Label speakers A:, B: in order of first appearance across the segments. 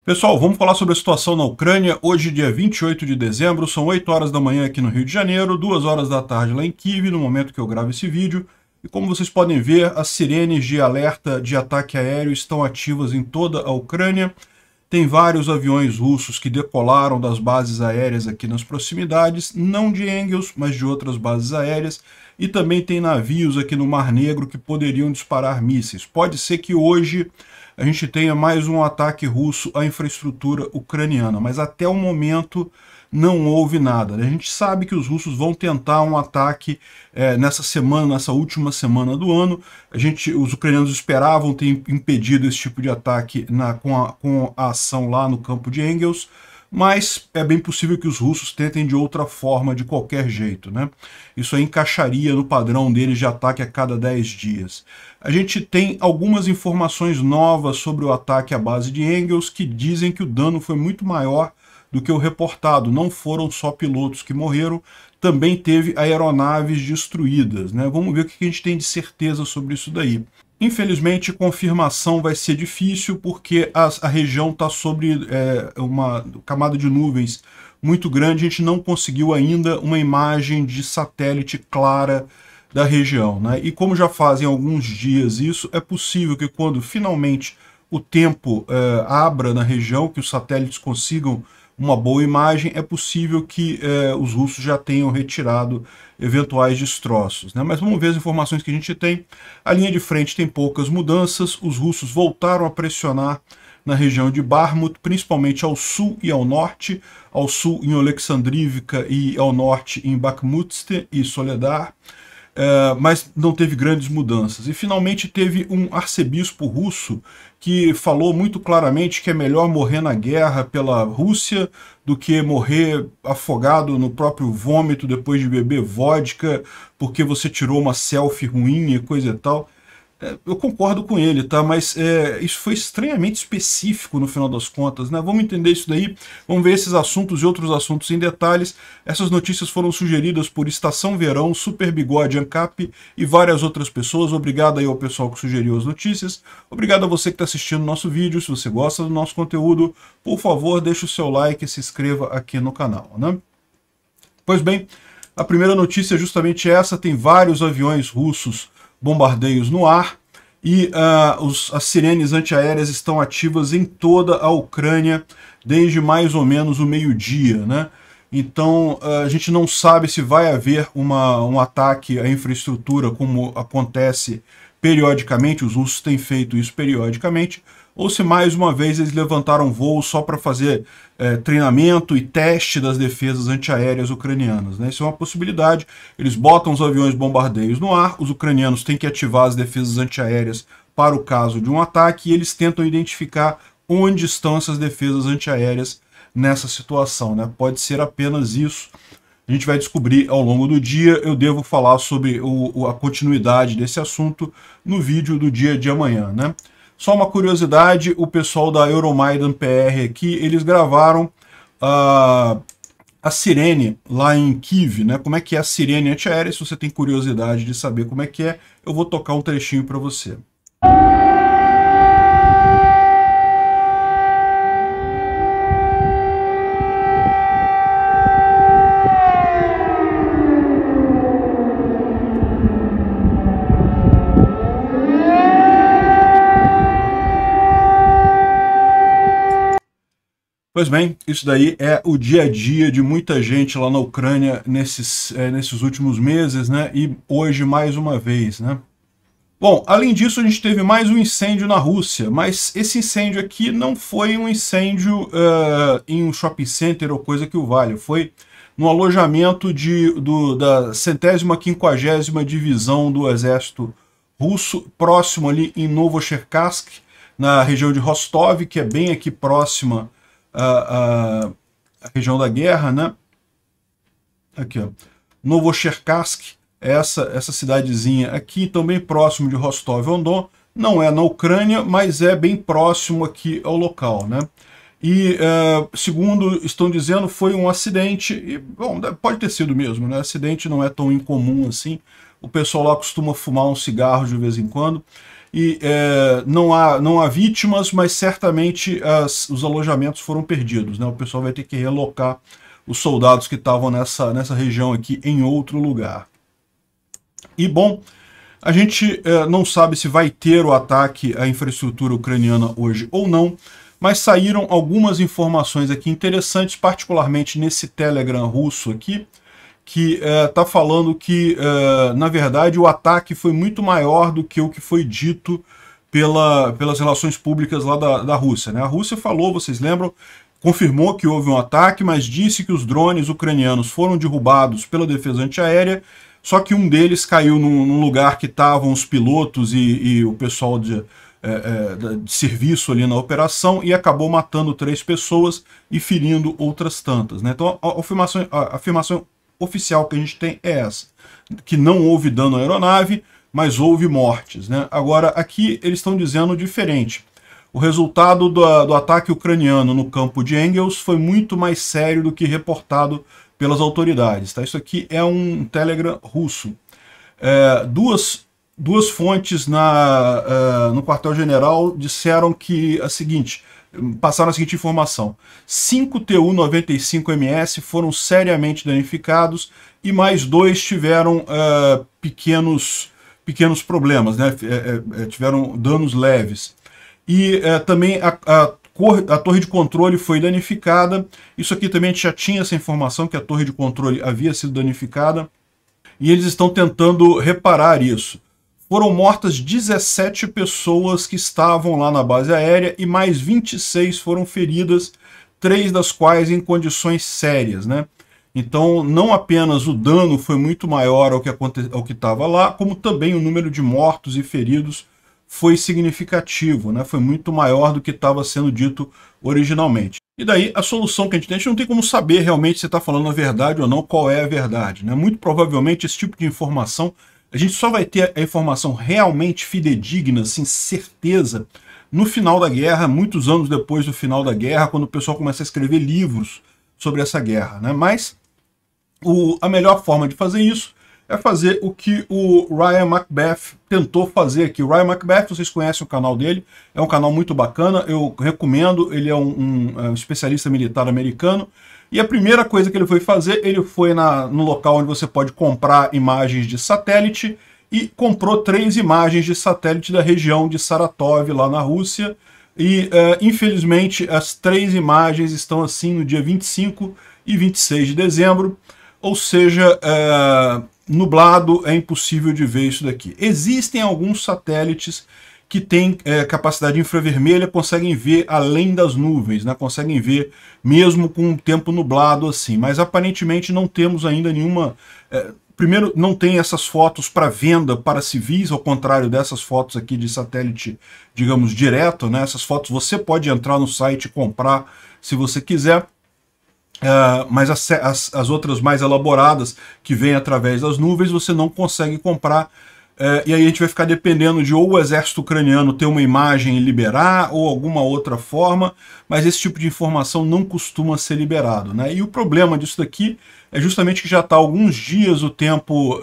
A: Pessoal, vamos falar sobre a situação na Ucrânia. Hoje, dia 28 de dezembro, são 8 horas da manhã aqui no Rio de Janeiro, 2 horas da tarde lá em Kiev, no momento que eu gravo esse vídeo. E como vocês podem ver, as sirenes de alerta de ataque aéreo estão ativas em toda a Ucrânia. Tem vários aviões russos que decolaram das bases aéreas aqui nas proximidades, não de Engels, mas de outras bases aéreas. E também tem navios aqui no Mar Negro que poderiam disparar mísseis. Pode ser que hoje a gente tenha mais um ataque russo à infraestrutura ucraniana, mas até o momento não houve nada. A gente sabe que os russos vão tentar um ataque nessa semana, nessa última semana do ano. Os ucranianos esperavam ter impedido esse tipo de ataque com a ação lá no campo de Engels, mas é bem possível que os russos tentem de outra forma, de qualquer jeito, né? Isso aí encaixaria no padrão deles de ataque a cada 10 dias. A gente tem algumas informações novas sobre o ataque à base de Engels que dizem que o dano foi muito maior do que o reportado. Não foram só pilotos que morreram, também teve aeronaves destruídas, né? Vamos ver o que a gente tem de certeza sobre isso daí. Infelizmente, confirmação vai ser difícil porque a região está sobre uma camada de nuvens muito grande. A gente não conseguiu ainda uma imagem de satélite clara da região, né? E como já fazem alguns dias isso, é possível que quando finalmente o tempo abra na região, que os satélites consigam uma boa imagem, é possível que os russos já tenham retirado eventuais destroços, né? Mas vamos ver as informações que a gente tem. A linha de frente tem poucas mudanças, os russos voltaram a pressionar na região de Bakhmut, principalmente ao sul e ao norte em Oleksandrivka e ao norte em Bakhmutste e Soledar, mas não teve grandes mudanças. E finalmente teve um arcebispo russo que falou muito claramente que é melhor morrer na guerra pela Rússia do que morrer afogado no próprio vômito depois de beber vodka porque você tirou uma selfie ruim e coisa e tal. Eu concordo com ele, tá? Mas isso foi estranhamente específico no final das contas, né? Vamos entender isso daí, vamos ver esses assuntos e outros assuntos em detalhes. Essas notícias foram sugeridas por Estação Verão, Super Bigode Ancap e várias outras pessoas. Obrigado aí ao pessoal que sugeriu as notícias. Obrigado a você que está assistindo o nosso vídeo. Se você gosta do nosso conteúdo, por favor, deixe o seu like e se inscreva aqui no canal, né? Pois bem, a primeira notícia é justamente essa. Tem vários aviões russos bombardeios no ar e as sirenes antiaéreas estão ativas em toda a Ucrânia desde mais ou menos o meio-dia, né? Então a gente não sabe se vai haver um ataque à infraestrutura como acontece periodicamente, os russos têm feito isso periodicamente, ou se mais uma vez eles levantaram voo só para fazer treinamento e teste das defesas antiaéreas ucranianas, né? Isso é uma possibilidade. Eles botam os aviões bombardeios no ar, os ucranianos têm que ativar as defesas antiaéreas para o caso de um ataque e eles tentam identificar onde estão essas defesas antiaéreas nessa situação, né? Pode ser apenas isso. A gente vai descobrir ao longo do dia. Eu devo falar sobre a continuidade desse assunto no vídeo do dia de amanhã, né? Só uma curiosidade, o pessoal da Euromaidan PR aqui, eles gravaram a sirene lá em Kiev, né? Como é que é a sirene antiaérea? Se você tem curiosidade de saber como é que é, eu vou tocar um trechinho para você. Pois bem, isso daí é o dia a dia de muita gente lá na Ucrânia nesses últimos meses, né? E hoje mais uma vez, né? Bom, além disso a gente teve mais um incêndio na Rússia, mas esse incêndio aqui não foi um incêndio em um shopping center ou coisa que o valha, foi no alojamento da 150ª Divisão do Exército Russo, próximo ali em Novocherkassk, na região de Rostov, que é bem aqui próxima a região da guerra, né? Aqui, ó. Novocherkassk, essa cidadezinha aqui, também próximo de Rostov-on-Don, não é na Ucrânia, mas é bem próximo aqui ao local, né? E, segundo estão dizendo, foi um acidente, e, bom, pode ter sido mesmo, né? Acidente não é tão incomum assim, o pessoal lá costuma fumar um cigarro de vez em quando, e não há vítimas, mas certamente os alojamentos foram perdidos, né? O pessoal vai ter que relocar os soldados que estavam nessa região aqui em outro lugar. E, bom, a gente não sabe se vai ter o ataque à infraestrutura ucraniana hoje ou não, mas saíram algumas informações aqui interessantes, particularmente nesse Telegram russo aqui, que está falando que, na verdade, o ataque foi muito maior do que o que foi dito pelas relações públicas lá da Rússia, né? A Rússia falou, vocês lembram, confirmou que houve um ataque, mas disse que os drones ucranianos foram derrubados pela defesa antiaérea, só que um deles caiu num lugar que estavam os pilotos e o pessoal de serviço ali na operação e acabou matando 3 pessoas e ferindo outras tantas, né? Então a afirmação oficial que a gente tem é essa, que não houve dano à aeronave, mas houve mortes, né? Agora aqui eles estão dizendo diferente. O resultado do ataque ucraniano no campo de Engels foi muito mais sério do que reportado pelas autoridades, tá? Isso aqui é um Telegram russo. Duas fontes no quartel-general disseram que passaram a seguinte informação: 5 Tu-95MS foram seriamente danificados e mais 2 tiveram pequenos problemas, né? Tiveram danos leves. E também a torre de controle foi danificada. Isso aqui também a gente já tinha essa informação, que a torre de controle havia sido danificada, e eles estão tentando reparar isso. Foram mortas 17 pessoas que estavam lá na base aérea e mais 26 foram feridas, 3 das quais em condições sérias, né? Então, não apenas o dano foi muito maior ao que estava lá, como também o número de mortos e feridos foi significativo, né? Foi muito maior do que estava sendo dito originalmente. E daí, a solução que a gente não tem como saber realmente se está falando a verdade ou não, qual é a verdade, né? Muito provavelmente esse tipo de informação, a gente só vai ter a informação realmente fidedigna, assim, certeza, no final da guerra, muitos anos depois do final da guerra, quando o pessoal começa a escrever livros sobre essa guerra, né? Mas a melhor forma de fazer isso é fazer o que o Ryan Macbeth tentou fazer aqui. O Ryan Macbeth, vocês conhecem o canal dele, é um canal muito bacana, eu recomendo, ele é um especialista militar americano, e a primeira coisa que ele foi fazer, ele foi no local onde você pode comprar imagens de satélite, e comprou 3 imagens de satélite da região de Saratov, lá na Rússia, e infelizmente as 3 imagens estão assim no dia 25 e 26 de dezembro, ou seja, nublado, é impossível de ver isso daqui. Existem alguns satélites que têm capacidade infravermelha, conseguem ver além das nuvens, né? Conseguem ver mesmo com o tempo nublado assim, mas aparentemente não temos ainda nenhuma... Primeiro, não tem essas fotos para venda para civis, ao contrário dessas fotos aqui de satélite, digamos, direto, né? Essas fotos você pode entrar no site e comprar se você quiser. Mas as outras mais elaboradas, que vêm através das nuvens, você não consegue comprar. E aí a gente vai ficar dependendo de ou o exército ucraniano ter uma imagem e liberar, ou alguma outra forma, mas esse tipo de informação não costuma ser liberado, né? E o problema disso daqui é justamente que já está há alguns dias o tempo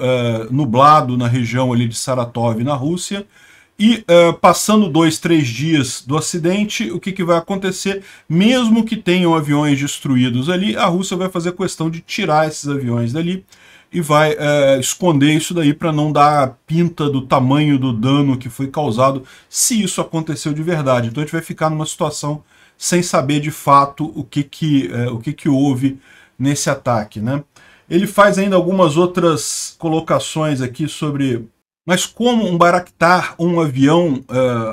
A: nublado na região ali de Saratov, na Rússia, e passando 2, 3 dias do acidente, o que vai acontecer? Mesmo que tenham aviões destruídos ali, a Rússia vai fazer questão de tirar esses aviões dali e vai esconder isso daí para não dar pinta do tamanho do dano que foi causado, se isso aconteceu de verdade. Então a gente vai ficar numa situação sem saber de fato o que houve nesse ataque, né? Ele faz ainda algumas outras colocações aqui sobre... Mas como um Bayraktar, um avião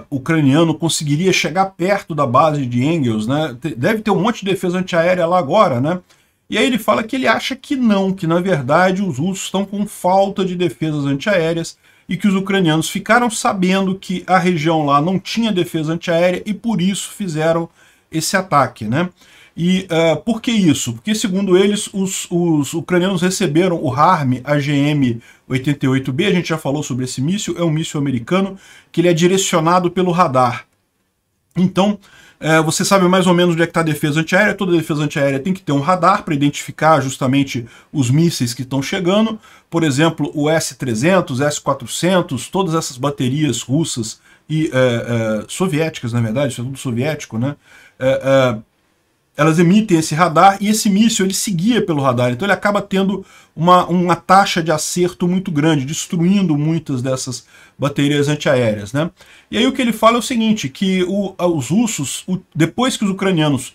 A: ucraniano, conseguiria chegar perto da base de Engels, né? Deve ter um monte de defesa antiaérea lá agora, né? E aí ele fala que ele acha que não, que na verdade os russos estão com falta de defesas antiaéreas e que os ucranianos ficaram sabendo que a região lá não tinha defesa antiaérea e por isso fizeram esse ataque, né? E por que isso? Porque, segundo eles, os ucranianos receberam o HARM AGM-88B, a gente já falou sobre esse míssil, é um míssil americano, que ele é direcionado pelo radar. Então, você sabe mais ou menos onde é que está a defesa antiaérea. Toda defesa antiaérea tem que ter um radar para identificar justamente os mísseis que estão chegando. Por exemplo, o S-300, S-400, todas essas baterias russas e soviéticas, na verdade, isso é tudo soviético, né? Elas emitem esse radar e esse míssil ele seguia pelo radar, então ele acaba tendo uma taxa de acerto muito grande, destruindo muitas dessas baterias antiaéreas, né? E aí o que ele fala é o seguinte, que os russos, depois que os ucranianos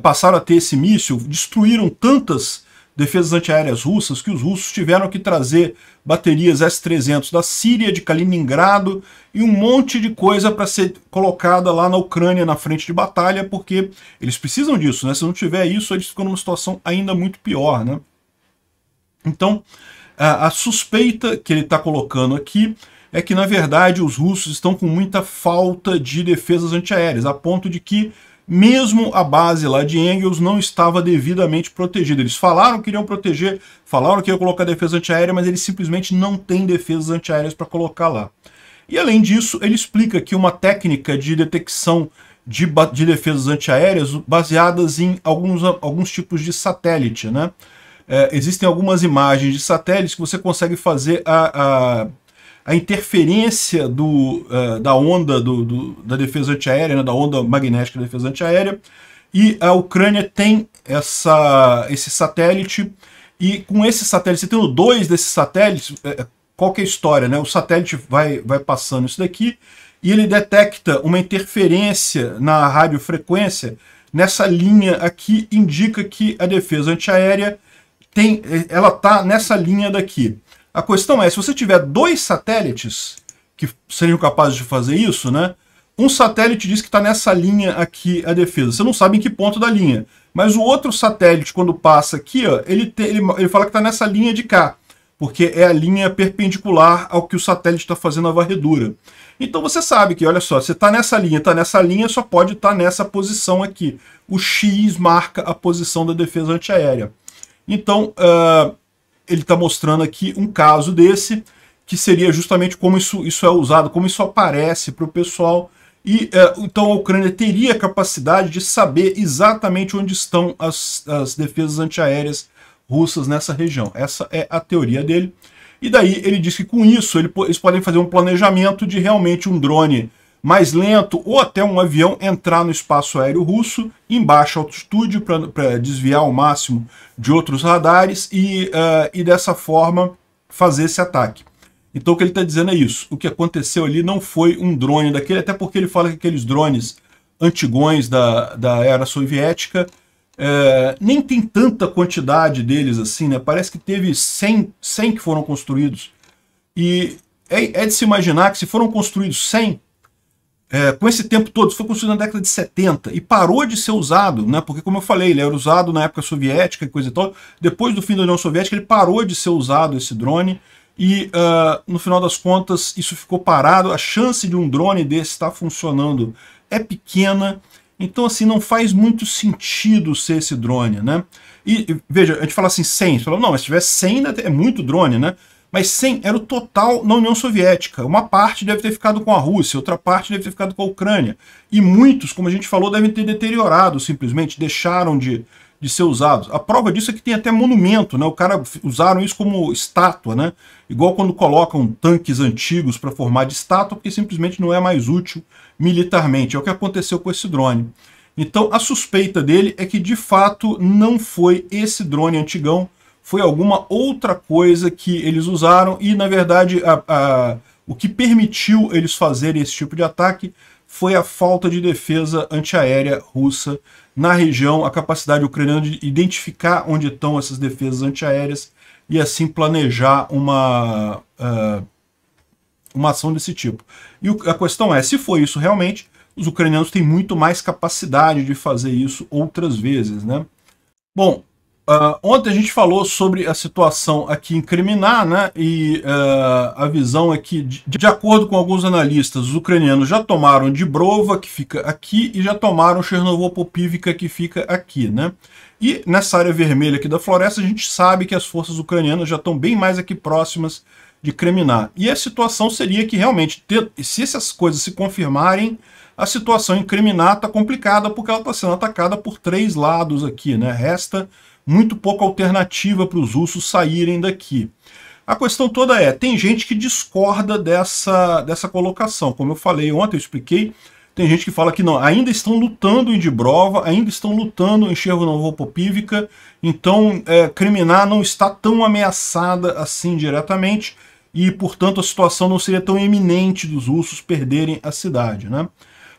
A: passaram a ter esse míssil, destruíram tantas defesas antiaéreas russas que os russos tiveram que trazer baterias S-300 da Síria, de Kaliningrado e um monte de coisa para ser colocada lá na Ucrânia na frente de batalha, porque eles precisam disso, né? Se não tiver isso, eles ficam numa situação ainda muito pior, né? Então, a suspeita que ele está colocando aqui é que, na verdade, os russos estão com muita falta de defesas antiaéreas, a ponto de que mesmo a base lá de Engels não estava devidamente protegida. Eles falaram que iriam proteger, falaram que iam colocar defesa antiaérea, mas eles simplesmente não têm defesas antiaéreas para colocar lá. E além disso, ele explica que uma técnica de detecção de defesas antiaéreas baseadas em alguns tipos de satélite, né? Existem algumas imagens de satélites que você consegue fazer a interferência da onda da defesa antiaérea, né, da onda magnética da defesa antiaérea, e a Ucrânia tem esse satélite, e com esse satélite, você tendo 2 desses satélites, qual que é a história, né? O satélite vai passando isso daqui, e ele detecta uma interferência na radiofrequência, nessa linha aqui, indica que a defesa antiaérea ela está nessa linha daqui. A questão é, se você tiver 2 satélites que seriam capazes de fazer isso, né? Um satélite diz que está nessa linha aqui a defesa. Você não sabe em que ponto da linha. Mas o outro satélite, quando passa aqui, ó, ele fala que está nessa linha de cá. Porque é a linha perpendicular ao que o satélite está fazendo a varredura. Então você sabe que, olha só, você está nessa linha, só pode estar nessa posição aqui. O X marca a posição da defesa antiaérea. Então, ele está mostrando aqui um caso desse, que seria justamente como isso é usado, como isso aparece para o pessoal. E então a Ucrânia teria a capacidade de saber exatamente onde estão as defesas antiaéreas russas nessa região. Essa é a teoria dele. E daí ele diz que com isso eles podem fazer um planejamento de realmente um drone mais lento ou até um avião entrar no espaço aéreo russo em baixa altitude para desviar ao máximo de outros radares e dessa forma fazer esse ataque. Então o que ele está dizendo é isso. O que aconteceu ali não foi um drone daquele, até porque ele fala que aqueles drones antigões da era soviética nem tem tanta quantidade deles assim, né? Parece que teve 100 que foram construídos. E é de se imaginar que se foram construídos 100, com esse tempo todo, foi construído na década de 70 e parou de ser usado, né? Porque, como eu falei, ele era usado na época soviética e coisa e tal. Depois do fim da União Soviética, ele parou de ser usado, esse drone, e no final das contas, isso ficou parado. A chance de um drone desse estar funcionando é pequena, então, assim, não faz muito sentido ser esse drone, né? E veja, a gente fala assim, 100, você fala, não, mas se tiver 100, é muito drone, né? Mas 100 era o total na União Soviética. Uma parte deve ter ficado com a Rússia, outra parte deve ter ficado com a Ucrânia. E muitos, como a gente falou, devem ter deteriorado simplesmente, deixaram de ser usados. A prova disso é que tem até monumento, né? O cara usaram isso como estátua, né? Igual quando colocam tanques antigos para formar de estátua, porque simplesmente não é mais útil militarmente. É o que aconteceu com esse drone. Então a suspeita dele é que de fato não foi esse drone antigão, foi alguma outra coisa que eles usaram e, na verdade, o que permitiu eles fazerem esse tipo de ataque foi a falta de defesa antiaérea russa na região, a capacidade ucraniana de identificar onde estão essas defesas antiaéreas e assim planejar uma ação desse tipo. E a questão é, se foi isso realmente, os ucranianos têm muito mais capacidade de fazer isso outras vezes, né? Bom, ontem a gente falou sobre a situação aqui em Kriminá, né? E a visão é que, de acordo com alguns analistas, os ucranianos já tomaram Dibrova, que fica aqui, e já tomaram Chernovo-Popivka, que fica aqui, né? E nessa área vermelha aqui da floresta, a gente sabe que as forças ucranianas já estão bem mais aqui próximas de Kriminá. E a situação seria que realmente, se essas coisas se confirmarem, a situação em Kriminá está complicada, porque ela está sendo atacada por 3 lados aqui, né? Resta muito pouca alternativa para os russos saírem daqui. A questão toda é, tem gente que discorda dessa colocação. Como eu falei ontem, eu expliquei, tem gente que fala que não, ainda estão lutando em Dibrova, ainda estão lutando em Chernovo-Popivka, então Kriminá não está tão ameaçada assim diretamente, e, portanto, a situação não seria tão iminente dos russos perderem a cidade, né?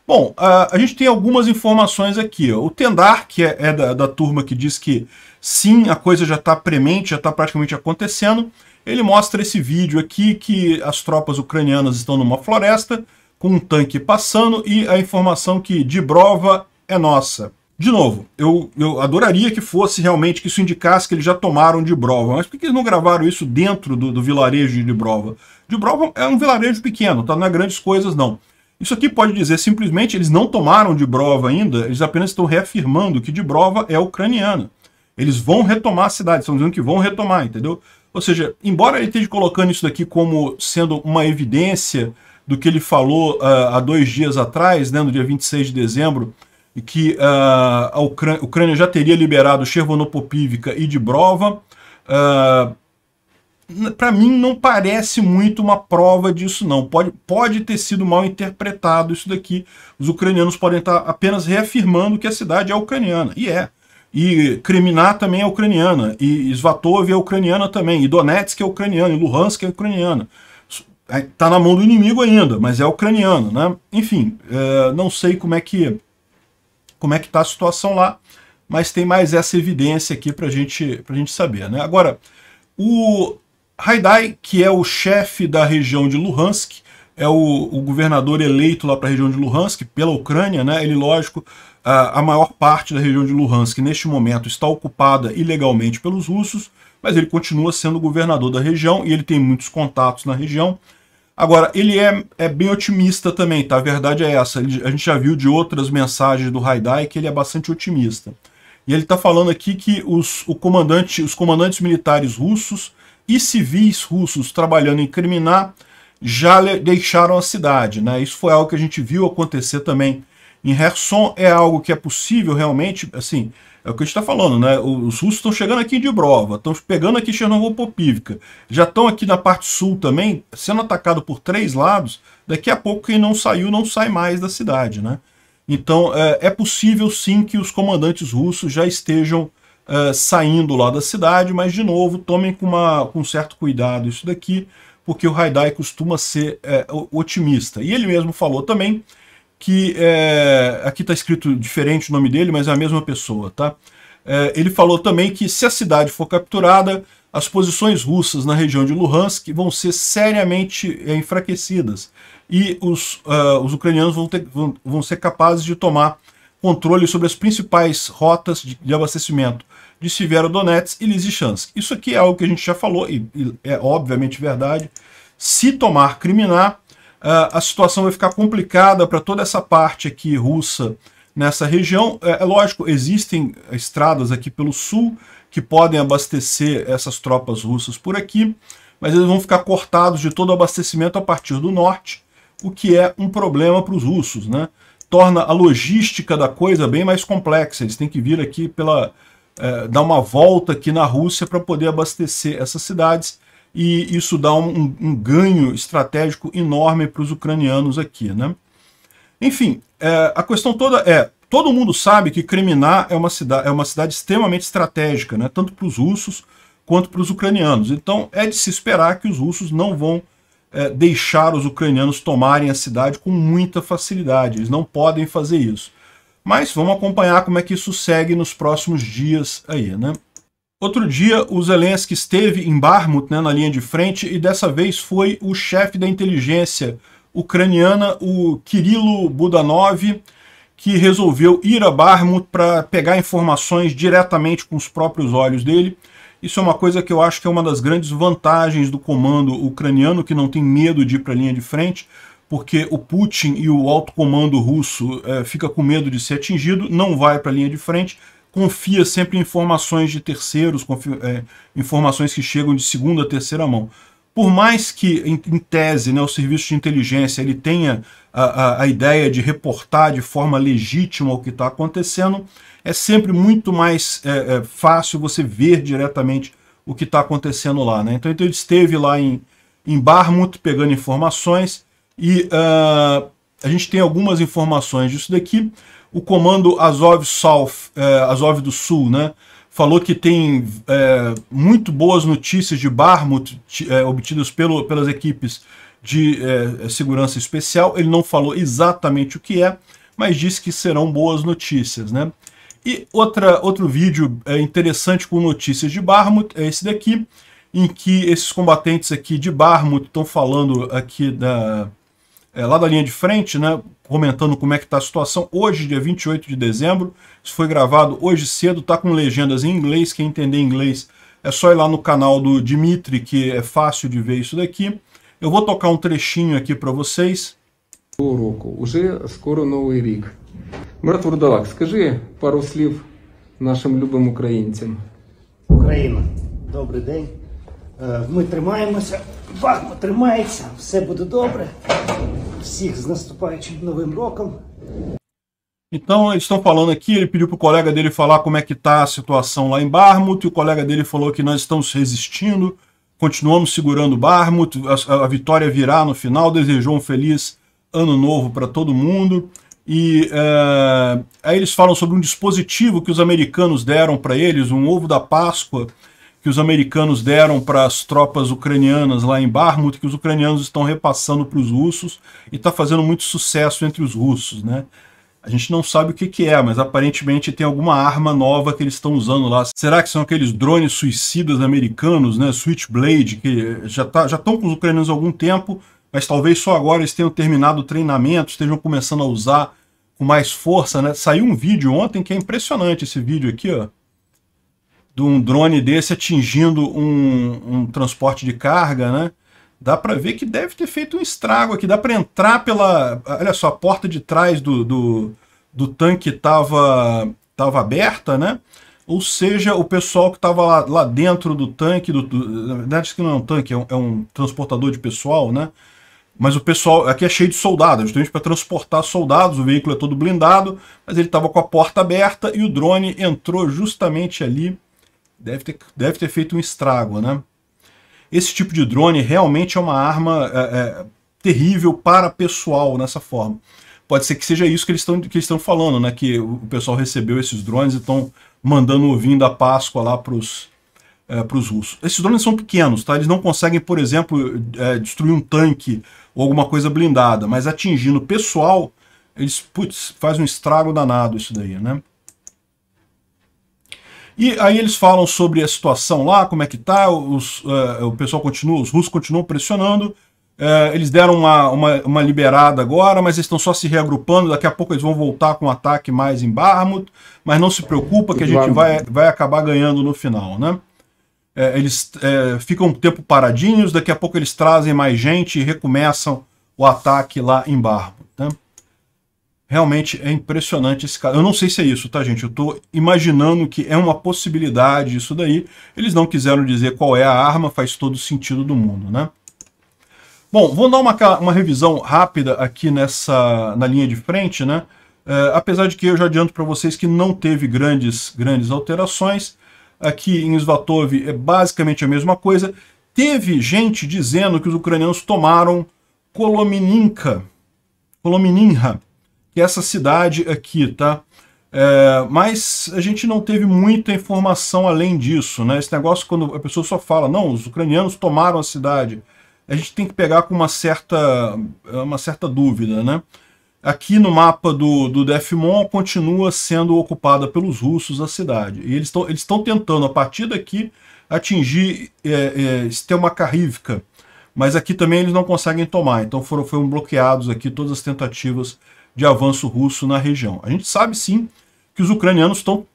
A: Bom, a gente tem algumas informações aqui. Ó. O Tendar, que é da turma que diz que sim, a coisa já está premente, já está praticamente acontecendo, ele mostra esse vídeo aqui que as tropas ucranianas estão numa floresta, com um tanque passando, e a informação que Dibrova é nossa. De novo, eu adoraria que fosse realmente, que isso indicasse que eles já tomaram Dibrova, mas por que eles não gravaram isso dentro do vilarejo de Dibrova? Dibrova é um vilarejo pequeno, tá? Não é grandes coisas não. Isso aqui pode dizer simplesmente eles não tomaram Dibrova ainda, eles apenas estão reafirmando que Dibrova é ucraniana. Eles vão retomar a cidade, estão dizendo que vão retomar, entendeu? Ou seja, embora ele esteja colocando isso daqui como sendo uma evidência do que ele falou há 2 dias atrás, né, no dia 26 de dezembro, que a Ucrânia já teria liberado Chernovo-Popivka e Dibrova, para mim não parece muito uma prova disso não. Pode ter sido mal interpretado isso daqui. Os ucranianos podem estar apenas reafirmando que a cidade é ucraniana. E é. E Kriminá também é ucraniana. E Svatov é ucraniana também. E Donetsk é ucraniana. E Luhansk é ucraniana. Está na mão do inimigo ainda, mas é ucraniano, né? Enfim, não sei como é que está a situação lá, mas tem mais essa evidência aqui para a gente saber, né? Agora, o Haidai, que é o chefe da região de Luhansk, é o governador eleito lá para a região de Luhansk pela Ucrânia, né? Ele, lógico, a maior parte da região de Luhansk neste momento está ocupada ilegalmente pelos russos, mas ele continua sendo governador da região e ele tem muitos contatos na região. Agora, ele é bem otimista também, tá? A verdade é essa. A gente já viu de outras mensagens do Haidai que ele é bastante otimista. E ele está falando aqui que os comandantes militares russos e civis russos trabalhando em Kriminá já deixaram a cidade, né? Isso foi algo que a gente viu acontecer também em Kherson. É algo que é possível realmente, assim, é o que a gente está falando, né? Os russos estão chegando aqui em Dibrova, estão pegando aqui Chernovo-Popivka, já estão aqui na parte sul também, sendo atacado por 3 lados. Daqui a pouco quem não saiu não sai mais da cidade, né? Então é possível sim que os comandantes russos já estejam saindo lá da cidade, mas de novo tomem com um certo cuidado isso daqui, porque o Haidai costuma ser otimista. E ele mesmo falou também que, aqui está escrito diferente o nome dele, mas é a mesma pessoa, tá? Ele falou também que se a cidade for capturada, as posições russas na região de Luhansk vão ser seriamente enfraquecidas e os ucranianos vão ser capazes de tomar controle sobre as principais rotas de abastecimento de Severodonetsk e Lysychansk. Isso aqui é algo que a gente já falou e é obviamente verdade. Se tomar Kriminá, a situação vai ficar complicada para toda essa parte aqui russa nessa região. É lógico, existem estradas aqui pelo sul que podem abastecer essas tropas russas por aqui, mas eles vão ficar cortados de todo o abastecimento a partir do norte, o que é um problema para os russos, né? Torna a logística da coisa bem mais complexa. Eles têm que vir aqui dar uma volta aqui na Rússia para poder abastecer essas cidades, e isso dá um ganho estratégico enorme para os ucranianos aqui, né? Enfim, a questão toda todo mundo sabe que Kriminá é uma cidade extremamente estratégica, né? Tanto para os russos quanto para os ucranianos. Então é de se esperar que os russos não vão deixar os ucranianos tomarem a cidade com muita facilidade. Eles não podem fazer isso. Mas vamos acompanhar como é que isso segue nos próximos dias aí, né? Outro dia, o Zelensky esteve em Bakhmut, né, na linha de frente, e dessa vez foi o chefe da inteligência ucraniana, o Kirilo Budanov, que resolveu ir a Bakhmut para pegar informações diretamente com os próprios olhos dele. Isso é uma coisa que eu acho que é uma das grandes vantagens do comando ucraniano, que não tem medo de ir para a linha de frente, porque o Putin e o alto comando russo fica com medo de ser atingido, não vai para a linha de frente, confia sempre em informações de terceiros, informações que chegam de segunda, terceira mão. Por mais que, em tese, né, o serviço de inteligência ele tenha a ideia de reportar de forma legítima o que está acontecendo, é sempre muito mais fácil você ver diretamente o que está acontecendo lá, né? Então ele esteve lá em Bakhmut pegando informações e a gente tem algumas informações disso daqui. O comando Azov South, Azov do Sul, né, falou que tem muito boas notícias de Bakhmut obtidas pelas equipes de segurança especial. Ele não falou exatamente o que é, mas disse que serão boas notícias, né? E outro vídeo interessante com notícias de Bakhmut é esse daqui, em que esses combatentes aqui de Bakhmut estão falando aqui lá da linha de frente, né, comentando como é que está a situação. Hoje, dia 28 de dezembro, isso foi gravado hoje cedo, tá com legendas em inglês. Quem entender inglês é só ir lá no canal do Dmitry, que é fácil de ver isso daqui. Eu vou tocar um trechinho aqui para vocês.
B: Уже скоро Новий рік. Брат Вурдалак, скажи пару слів нашим любим українцям.
C: Україна, добрий день. Ми тримаємося, Бахмут тримається, все буде добре. Всіх з наступаючим Новим роком.
A: Então, eles estão falando aqui, ele pediu para o colega dele falar como é que está a situação lá em Bakhmut, e o colega dele falou que nós estamos resistindo, continuamos segurando Bakhmut, a vitória virá no final, desejou um feliz ano novo para todo mundo. E aí eles falam sobre um dispositivo que os americanos deram para eles, um ovo da Páscoa, que os americanos deram para as tropas ucranianas lá em Bakhmut, que os ucranianos estão repassando para os russos, e está fazendo muito sucesso entre os russos, né? A gente não sabe o que é, mas aparentemente tem alguma arma nova que eles estão usando lá. Será que são aqueles drones suicidas americanos, né? Switchblade, que já estão com os ucranianos há algum tempo, mas talvez só agora eles tenham terminado o treinamento, estejam começando a usar com mais força, né? Saiu um vídeo ontem que é impressionante, esse vídeo aqui, ó, de um drone desse atingindo um transporte de carga, né? Dá para ver que deve ter feito um estrago aqui, dá para entrar pela... Olha só, a porta de trás do tanque estava aberta, né? Ou seja, o pessoal que estava lá dentro do tanque, na verdade isso aqui não é um tanque, é um transportador de pessoal, né? Mas o pessoal aqui é cheio de soldados, justamente para transportar soldados, o veículo é todo blindado, mas ele estava com a porta aberta e o drone entrou justamente ali. Deve ter feito um estrago, né? Esse tipo de drone realmente é uma arma terrível para pessoal nessa forma. Pode ser que seja isso que eles estão falando, né? Que o pessoal recebeu esses drones e estão mandando o ovinho da Páscoa lá para os russos. Esses drones são pequenos, tá? Eles não conseguem, por exemplo, destruir um tanque ou alguma coisa blindada, mas atingindo o pessoal, eles, faz um estrago danado isso daí, né? E aí eles falam sobre a situação lá, como é que tá, o pessoal continua, os russos continuam pressionando, eles deram uma liberada agora, mas eles estão só se reagrupando, daqui a pouco eles vão voltar com um ataque mais em Bakhmut, mas não se preocupa que a gente vai acabar ganhando no final, né? Eles ficam um tempo paradinhos, daqui a pouco eles trazem mais gente e recomeçam o ataque lá em Bakhmut, né? Realmente é impressionante esse caso. Eu não sei se é isso, tá, gente? Eu estou imaginando que é uma possibilidade isso daí. Eles não quiseram dizer qual é a arma, faz todo sentido do mundo, né? Bom, vou dar uma revisão rápida aqui na linha de frente, né? Apesar de que eu já adianto para vocês que não teve grandes alterações. Aqui em Svatov é basicamente a mesma coisa. Teve gente dizendo que os ucranianos tomaram Kolomininka, que é essa cidade aqui, tá? Mas a gente não teve muita informação além disso, né? Esse negócio, quando a pessoa só fala, não, os ucranianos tomaram a cidade, a gente tem que pegar com uma certa dúvida, né? Aqui no mapa do Defmon continua sendo ocupada pelos russos a cidade. E eles estão tentando, a partir daqui, atingir Stelmakharivka, mas aqui também eles não conseguem tomar, então foram bloqueados aqui todas as tentativas de avanço russo na região. A gente sabe sim que os ucranianos estão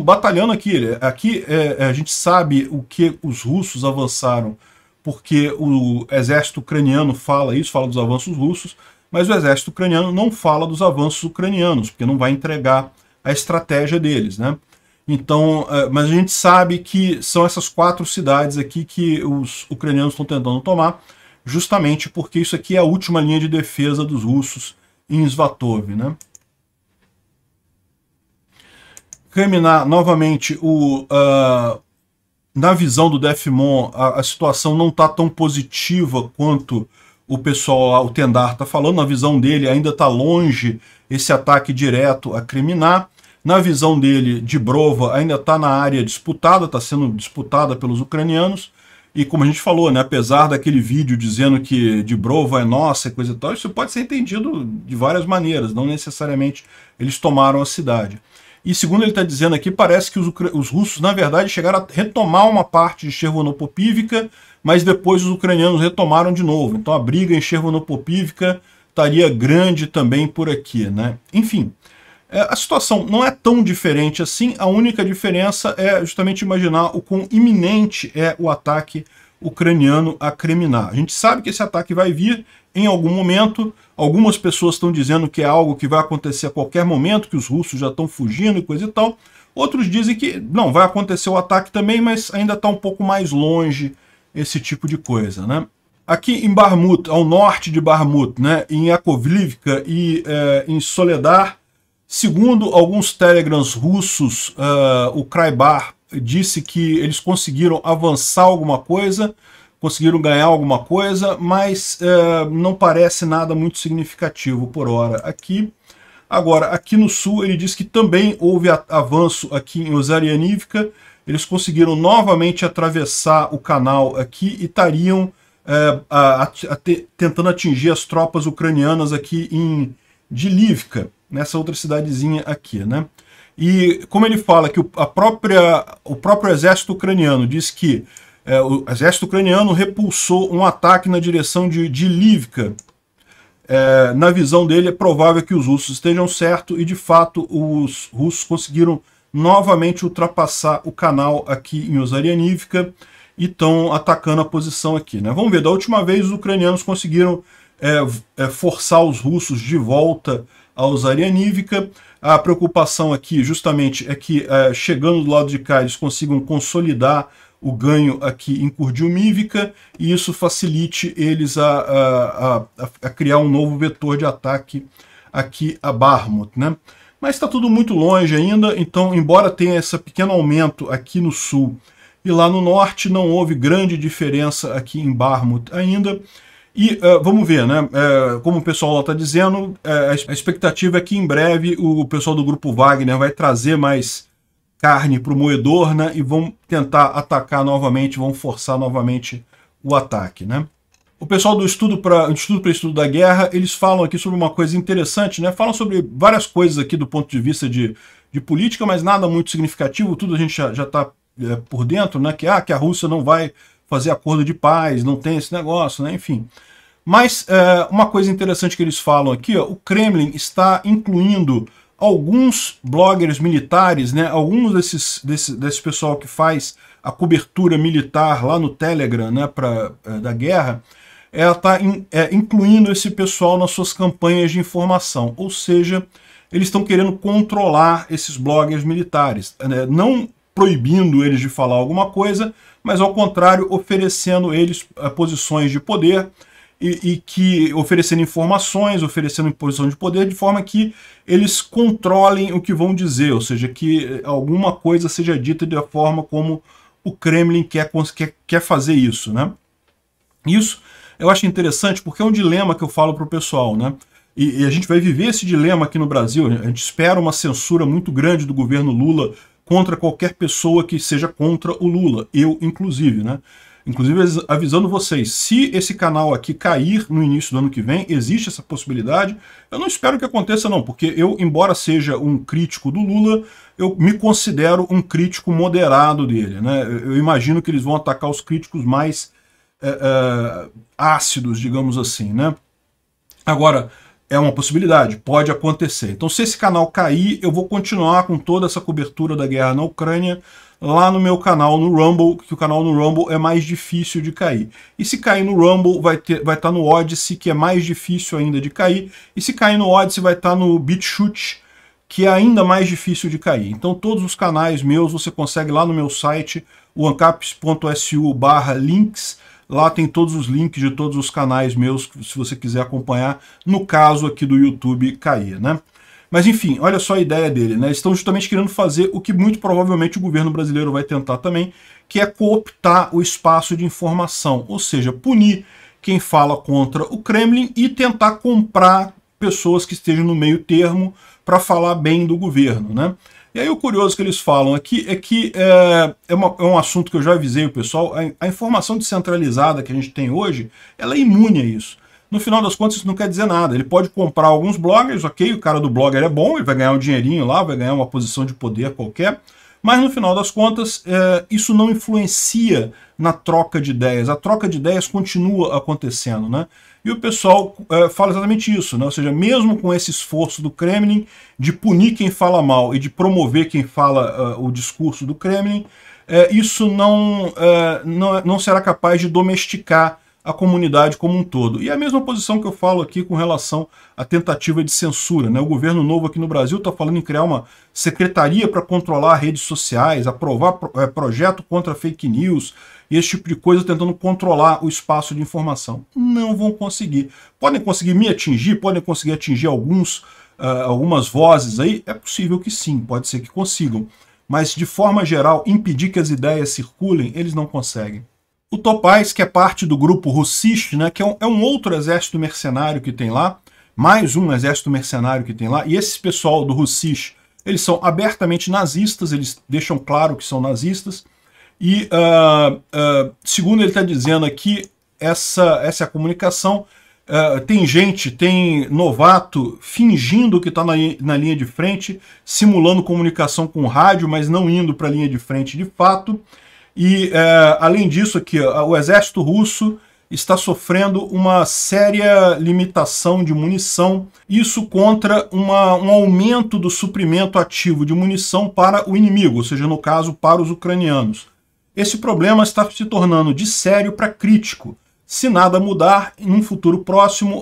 A: batalhando aqui. Aqui a gente sabe o que os russos avançaram, porque o exército ucraniano fala isso, fala dos avanços russos, mas o exército ucraniano não fala dos avanços ucranianos, porque não vai entregar a estratégia deles, né? Então, mas a gente sabe que são essas 4 cidades aqui que os ucranianos estão tentando tomar, justamente porque isso aqui é a última linha de defesa dos russos em Svatov, né? Caminhar novamente na visão do Defimon, a situação não está tão positiva quanto o pessoal, o Tendar, está falando. Na visão dele, ainda está longe esse ataque direto a Kreminá. Na visão dele, Dibrova ainda está na área disputada, está sendo disputada pelos ucranianos. E como a gente falou, né, apesar daquele vídeo dizendo que Dibrova é nossa e coisa e tal, isso pode ser entendido de várias maneiras, não necessariamente eles tomaram a cidade. E segundo ele está dizendo aqui, parece que os russos, na verdade, chegaram a retomar uma parte de Chervonopopivka, mas depois os ucranianos retomaram de novo. Então a briga em Chervonopopivka estaria grande também por aqui, né? Enfim, a situação não é tão diferente assim, a única diferença é justamente imaginar o quão iminente é o ataque ucraniano a Kreminá. A gente sabe que esse ataque vai vir em algum momento, algumas pessoas estão dizendo que é algo que vai acontecer a qualquer momento, que os russos já estão fugindo e coisa e tal. Outros dizem que não, vai acontecer o ataque também, mas ainda está um pouco mais longe esse tipo de coisa, né? Aqui em Barmut, ao norte de Barmut, né, em Yakovlivka e em Soledar, segundo alguns telegrams russos, o Kraibar disse que eles conseguiram avançar alguma coisa, conseguiram ganhar alguma coisa, mas não parece nada muito significativo por hora aqui. Agora, aqui no sul, ele diz que também houve avanço aqui em Ozarianivka, eles conseguiram novamente atravessar o canal aqui e estariam tentando atingir as tropas ucranianas aqui em Dilivka, nessa outra cidadezinha aqui, né? E como ele fala que o próprio exército ucraniano diz que o exército ucraniano repulsou um ataque na direção de Dilivka, na visão dele é provável que os russos estejam certos e de fato os russos conseguiram novamente ultrapassar o canal aqui em Ozarianivka e estão atacando a posição aqui, né? Vamos ver, da última vez os ucranianos conseguiram forçar os russos de volta a Ozarianivka. A preocupação aqui justamente é que chegando do lado de cá eles consigam consolidar o ganho aqui em Kurdiumivka e isso facilite eles a criar um novo vetor de ataque aqui a Barmut, né? Mas está tudo muito longe ainda, então embora tenha esse pequeno aumento aqui no sul e lá no norte, não houve grande diferença aqui em Barmut ainda. E vamos ver, né? Como o pessoal lá está dizendo, a expectativa é que em breve o pessoal do grupo Wagner vai trazer mais carne para o moedor, né? E vão tentar atacar novamente, vão forçar novamente o ataque, né? O pessoal do Instituto para Estudo da Guerra, eles falam aqui sobre uma coisa interessante, né? Falam sobre várias coisas aqui do ponto de vista de política, mas nada muito significativo, tudo a gente já está por dentro, né? Que a Rússia não vai fazer acordo de paz, não tem esse negócio, né? Enfim. Mas uma coisa interessante que eles falam aqui, ó, o Kremlin está incluindo alguns bloggers militares, né? Alguns desse pessoal que faz a cobertura militar lá no Telegram, né? Da guerra, ela está incluindo esse pessoal nas suas campanhas de informação, ou seja, eles estão querendo controlar esses bloggers militares, né? Não proibindo eles de falar alguma coisa, mas ao contrário, oferecendo eles posições de poder e que oferecendo informações, oferecendo posição de poder, de forma que eles controlem o que vão dizer, ou seja, que alguma coisa seja dita da forma como o Kremlin quer fazer isso, né? Isso eu acho interessante porque é um dilema que eu falo para o pessoal, né? E a gente vai viver esse dilema aqui no Brasil. A gente espera uma censura muito grande do governo Lula contra qualquer pessoa que seja contra o Lula, eu inclusive, né? Inclusive avisando vocês, se esse canal aqui cair no início do ano que vem, existe essa possibilidade. Eu não espero que aconteça não, porque eu, embora seja um crítico do Lula, eu me considero um crítico moderado dele, né? Eu imagino que eles vão atacar os críticos mais ácidos, digamos assim, né? Agora, é uma possibilidade, pode acontecer. Então, se esse canal cair, eu vou continuar com toda essa cobertura da guerra na Ucrânia lá no meu canal no Rumble, que o canal no Rumble é mais difícil de cair. E se cair no Rumble, vai estar no Odysee, que é mais difícil ainda de cair. E se cair no Odysee, vai estar no BitChute, que é ainda mais difícil de cair. Então, todos os canais meus você consegue lá no meu site, o ancaps.su/links. Lá tem todos os links de todos os canais meus, se você quiser acompanhar, no caso aqui do YouTube cair, né? Mas enfim, olha só a ideia dele, né? Eles estão justamente querendo fazer o que muito provavelmente o governo brasileiro vai tentar também, que é cooptar o espaço de informação, ou seja, punir quem fala contra o Kremlin e tentar comprar pessoas que estejam no meio termo para falar bem do governo, né? E aí o curioso que eles falam aqui é que é um assunto que eu já avisei o pessoal, a informação descentralizada que a gente tem hoje, ela é imune a isso. No final das contas, isso não quer dizer nada. Ele pode comprar alguns bloggers, ok, o cara do blogger é bom, ele vai ganhar um dinheirinho lá, vai ganhar uma posição de poder qualquer, mas no final das contas, isso não influencia na troca de ideias. A troca de ideias continua acontecendo, né? E o pessoal fala exatamente isso, né? Ou seja, mesmo com esse esforço do Kremlin de punir quem fala mal e de promover quem fala o discurso do Kremlin, isso não será capaz de domesticar a comunidade como um todo. E é a mesma posição que eu falo aqui com relação à tentativa de censura, né? O governo novo aqui no Brasil está falando em criar uma secretaria para controlar redes sociais, aprovar projeto contra fake news e esse tipo de coisa, tentando controlar o espaço de informação. Não vão conseguir. Podem conseguir me atingir, podem conseguir atingir algumas vozes aí, é possível que sim, pode ser que consigam. Mas, de forma geral, impedir que as ideias circulem, eles não conseguem. O Topaz, que é parte do grupo Russich, né, que é um outro exército mercenário que tem lá, mais um exército mercenário que tem lá, e esse pessoal do Russich, eles são abertamente nazistas, eles deixam claro que são nazistas, e segundo ele está dizendo aqui, essa é a comunicação, tem novato fingindo que está na linha de frente, simulando comunicação com rádio, mas não indo para a linha de frente de fato. E, além disso, aqui, o exército russo está sofrendo uma séria limitação de munição, isso contra um aumento do suprimento ativo de munição para o inimigo, ou seja, no caso, para os ucranianos. Esse problema está se tornando de sério para crítico. Se nada mudar, num futuro próximo,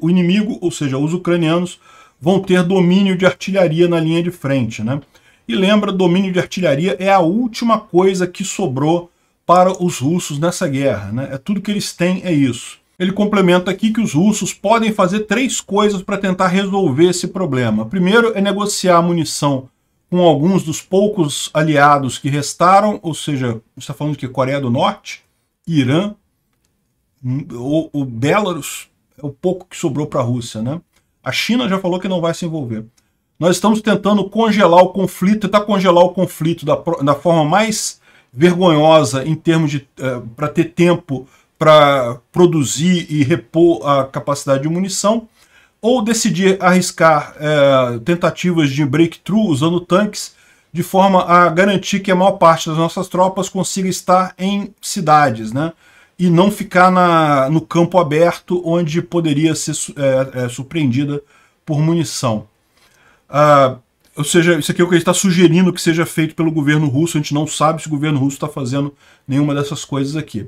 A: o inimigo, ou seja, os ucranianos, vão ter domínio de artilharia na linha de frente, né? E lembra, domínio de artilharia é a última coisa que sobrou para os russos nessa guerra, né? Tudo que eles têm é isso. Ele complementa aqui que os russos podem fazer 3 coisas para tentar resolver esse problema. Primeiro é negociar munição com alguns dos poucos aliados que restaram, ou seja, a gente está falando de que Coreia do Norte, Irã, o Belarus, é o pouco que sobrou para a Rússia, né? A China já falou que não vai se envolver. Nós estamos tentando congelar o conflito, tentar congelar o conflito da forma mais vergonhosa em termos de para ter tempo para produzir e repor a capacidade de munição, ou decidir arriscar tentativas de breakthrough usando tanques, de forma a garantir que a maior parte das nossas tropas consiga estar em cidades, né? E não ficar no campo aberto, onde poderia ser surpreendida por munição. Ou seja, isso aqui é o que ele está sugerindo que seja feito pelo governo russo. A gente não sabe se o governo russo está fazendo nenhuma dessas coisas aqui.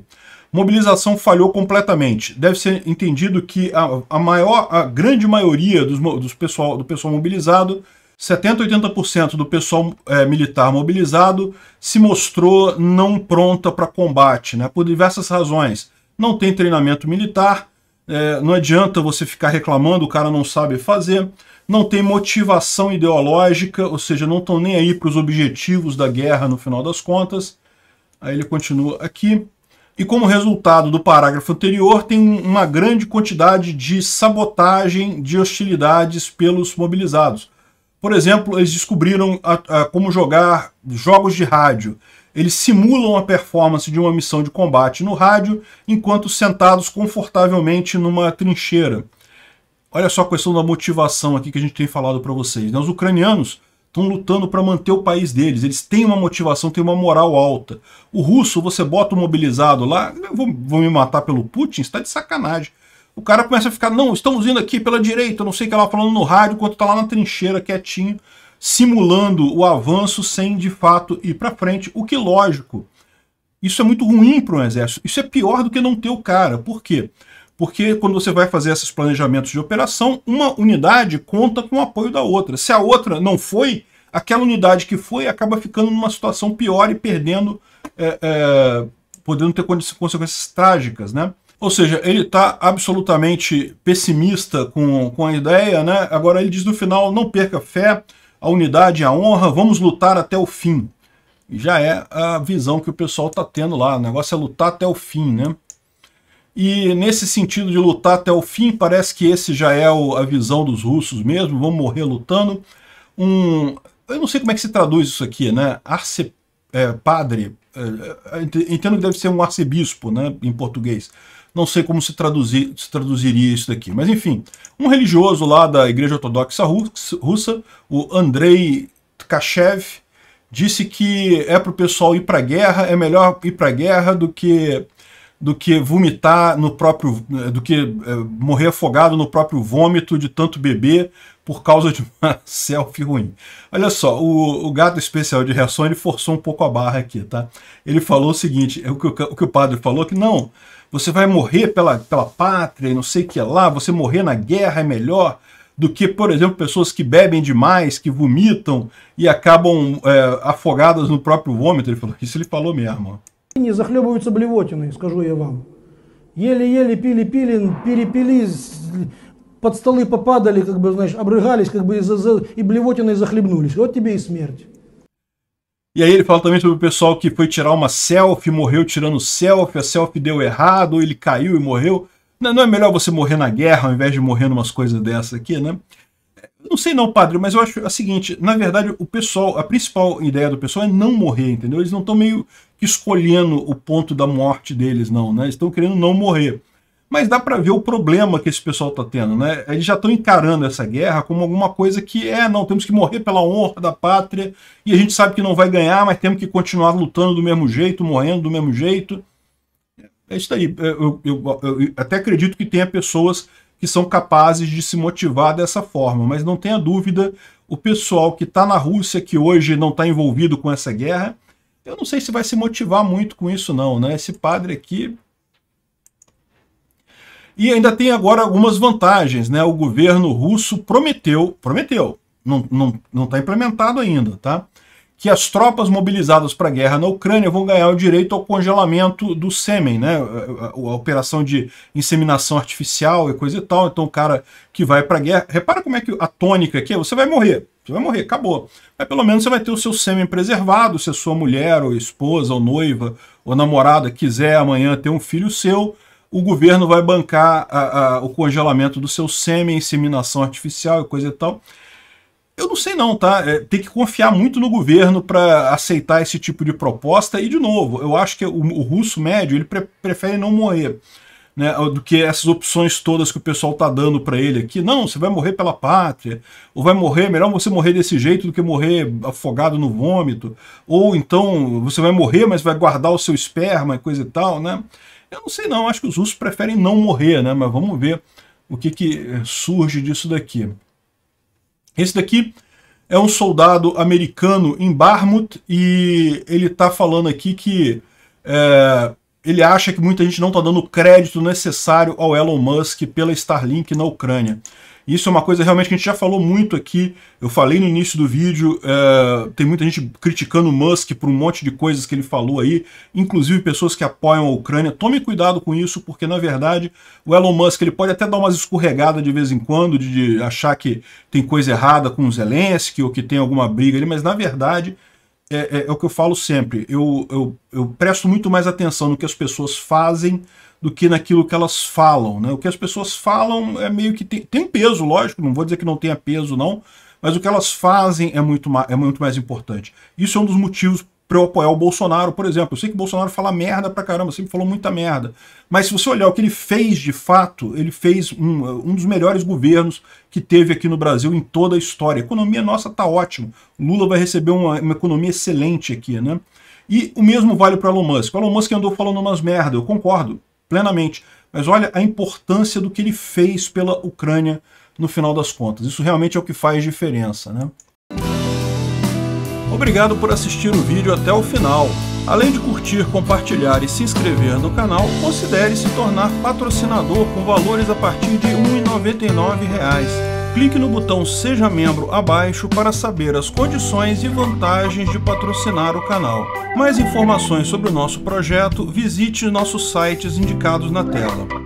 A: Mobilização falhou completamente. Deve ser entendido que a grande maioria do pessoal mobilizado, 70% a 80% do pessoal militar mobilizado, se mostrou não pronta para combate, né, por diversas razões. Não tem treinamento militar, não adianta você ficar reclamando, o cara não sabe fazer. Não tem motivação ideológica, ou seja, não estão nem aí para os objetivos da guerra no final das contas. Aí ele continua aqui. E como resultado do parágrafo anterior, tem uma grande quantidade de sabotagem de hostilidades pelos mobilizados. Por exemplo, eles descobriram como jogar jogos de rádio. Eles simulam a performance de uma missão de combate no rádio, enquanto sentados confortavelmente numa trincheira. Olha só a questão da motivação aqui que a gente tem falado para vocês, né? Os ucranianos estão lutando para manter o país deles, eles têm uma motivação, têm uma moral alta. O russo, você bota o mobilizado lá, vou me matar pelo Putin, está de sacanagem. O cara começa a ficar, não, estamos indo aqui pela direita, não sei o que ela falando no rádio, enquanto está lá na trincheira, quietinho, simulando o avanço sem, de fato, ir para frente, o que, lógico, isso é muito ruim para um exército. Isso é pior do que não ter o cara. Por quê? Porque quando você vai fazer esses planejamentos de operação, uma unidade conta com o apoio da outra. Se a outra não foi, aquela unidade que foi acaba ficando numa situação pior e perdendo, podendo ter consequências trágicas, né? Ou seja, ele está absolutamente pessimista com a ideia, né? Agora ele diz no final, não perca a fé, a unidade e a honra, vamos lutar até o fim. E já é a visão que o pessoal está tendo lá, o negócio é lutar até o fim, né? E nesse sentido de lutar até o fim, parece que esse já é a visão dos russos mesmo, vão morrer lutando. Eu não sei como é que se traduz isso aqui, né? Padre, entendo que deve ser um arcebispo, né, em português. Não sei como se traduziria isso daqui. Mas enfim, um religioso lá da Igreja Ortodoxa Russa, o Andrei Tkhachev, disse que é para o pessoal ir para a guerra, é melhor ir para a guerra do que vomitar no próprio, morrer afogado no próprio vômito de tanto beber por causa de uma selfie ruim. Olha só, o gato especial de reação, ele forçou um pouco a barra aqui, tá? Ele falou o seguinte, o que o padre falou, que não, você vai morrer pela pátria e não sei o que lá, você morrer na guerra é melhor do que, por exemplo, pessoas que bebem demais, que vomitam e acabam afogadas no próprio vômito. Ele falou, isso ele falou mesmo.
D: Не захлебываются блевотиной, скажу я вам. Еле-еле пили, перепили, под столы попадали, как бы, знаешь, обрыгались, как бы, и блевотиной захлебнулись. Вот тебе и смерть.
A: E aí ele fala também sobre o pessoal que foi tirar uma selfie, morreu tirando selfie, a selfie deu errado, ele caiu e morreu. Não é melhor você morrer na guerra ao invés de morrer numas coisas dessas aqui, né? Não sei não, padre, mas eu acho o seguinte, na verdade o pessoal, a principal ideia do pessoal é não morrer, entendeu? Eles não estão meio que escolhendo o ponto da morte deles, não, né? Eles estão querendo não morrer. Mas dá para ver o problema que esse pessoal está tendo, né? Eles já estão encarando essa guerra como alguma coisa que não, temos que morrer pela honra da pátria, e a gente sabe que não vai ganhar, mas temos que continuar lutando do mesmo jeito, morrendo do mesmo jeito. É isso aí. Eu até acredito que tenha pessoas que são capazes de se motivar dessa forma, mas não tenha dúvida, o pessoal que está na Rússia, que hoje não está envolvido com essa guerra, eu não sei se vai se motivar muito com isso não, né? Esse padre aqui... E ainda tem agora algumas vantagens, né? O governo russo prometeu, não está implementado ainda, tá? Que as tropas mobilizadas para a guerra na Ucrânia vão ganhar o direito ao congelamento do sêmen, né? A operação de inseminação artificial e coisa e tal. Então o cara que vai para a guerra... Repara como é que a tônica aqui é, você vai morrer, acabou. Mas pelo menos você vai ter o seu sêmen preservado, se a sua mulher, ou esposa, ou noiva, ou namorada quiser amanhã ter um filho seu, o governo vai bancar o congelamento do seu sêmen, inseminação artificial e coisa e tal. Eu não sei não, tá? Tem que confiar muito no governo para aceitar esse tipo de proposta. E, de novo, eu acho que o russo médio ele prefere não morrer, né, do que essas opções todas que o pessoal está dando para ele aqui. Não, você vai morrer pela pátria, ou vai morrer, melhor você morrer desse jeito do que morrer afogado no vômito, ou então você vai morrer, mas vai guardar o seu esperma e coisa e tal, né? Eu não sei não, acho que os russos preferem não morrer, né? Mas vamos ver o que surge disso daqui. Esse daqui é um soldado americano em Bakhmut e ele está falando aqui que ele acha que muita gente não está dando o crédito necessário ao Elon Musk pela Starlink na Ucrânia. Isso é uma coisa realmente que a gente já falou muito aqui, eu falei no início do vídeo, tem muita gente criticando o Musk por um monte de coisas que ele falou aí, inclusive pessoas que apoiam a Ucrânia. Tome cuidado com isso, porque na verdade o Elon Musk ele pode até dar umas escorregadas de vez em quando, de achar que tem coisa errada com o Zelensky ou que tem alguma briga ali, mas na verdade é o que eu falo sempre, eu presto muito mais atenção no que as pessoas fazem do que naquilo que elas falam, né? O que as pessoas falam é meio que tem peso, lógico, não vou dizer que não tenha peso não, mas o que elas fazem é muito mais importante. Isso é um dos motivos para eu apoiar o Bolsonaro, por exemplo. Eu sei que o Bolsonaro fala merda pra caramba, sempre falou muita merda, mas se você olhar o que ele fez de fato, ele fez um dos melhores governos que teve aqui no Brasil em toda a história. A economia nossa tá ótima, o Lula vai receber uma economia excelente aqui, né? E o mesmo vale para o Elon Musk. O Elon Musk andou falando umas merda, eu concordo plenamente, mas olha a importância do que ele fez pela Ucrânia no final das contas. Isso realmente é o que faz diferença, né? Obrigado por assistir o vídeo até o final. Além de curtir, compartilhar e se inscrever no canal, considere se tornar patrocinador com valores a partir de R$ 1,99. Clique no botão Seja Membro abaixo para saber as condições e vantagens de patrocinar o canal. Mais informações sobre o nosso projeto, visite nossos sites indicados na tela.